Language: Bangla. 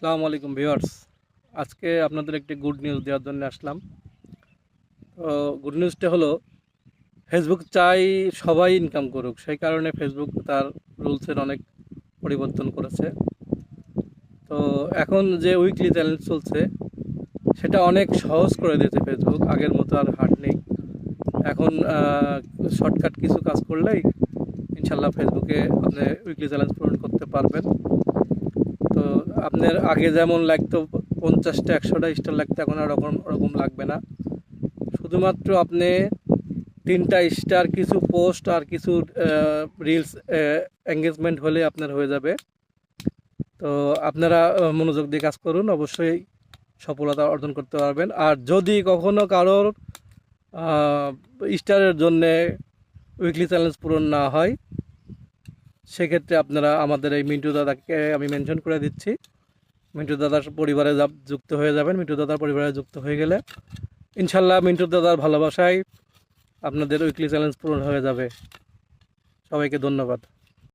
আসসালামু আলাইকুম ভিউয়ার্স। আজকে আপনাদের একটি গুড নিউজ দেওয়ার জন্য আসলাম। তো গুড নিউজটা হলো, ফেসবুক চাই সবাই ইনকাম করুক, সেই কারণে ফেসবুক তার রুলসের অনেক পরিবর্তন করেছে। তো এখন যে উইকলি চ্যালেঞ্জ চলছে সেটা অনেক সহজ করে দিয়েছে ফেসবুক। আগের মতো আর হার্ড নেই। এখন শর্টকাট কিছু কাজ করলেই ইনশাল্লাহ ফেসবুকে আপনি উইকলি চ্যালেঞ্জ পূরণ করতে পারবেন। তো আপনার আগে যেমন লাগতো 50টা 100টা স্টার লাগতো, এখন আর ওরকম ওরকম লাগবে না। শুধুমাত্র আপনি 3টা স্টার, কিছু পোস্ট আর কিছু রিলস এঙ্গেজমেন্ট হলে আপনার হয়ে যাবে। তো আপনারা মনোযোগ দিয়ে কাজ করুন, অবশ্যই সফলতা অর্জন করতে পারবেন। আর যদি কখনো কারোর স্টারের জন্যে উইকলি চ্যালেঞ্জ পূরণ না হয়, সেক্ষেত্রে আপনারা আমাদের এই মিন্টু দাদাকে আমি মেনশন করে দিচ্ছি। মিন্টু দাদার পরিবারে যুক্ত হয়ে যাবেন। মিন্টু দাদার পরিবারে যুক্ত হয়ে গেলে ইনশাল্লাহ মিন্টু দাদার ভালোবাসায় আপনাদের উইকলি চ্যালেঞ্জ পূরণ হয়ে যাবে। সবাইকে ধন্যবাদ।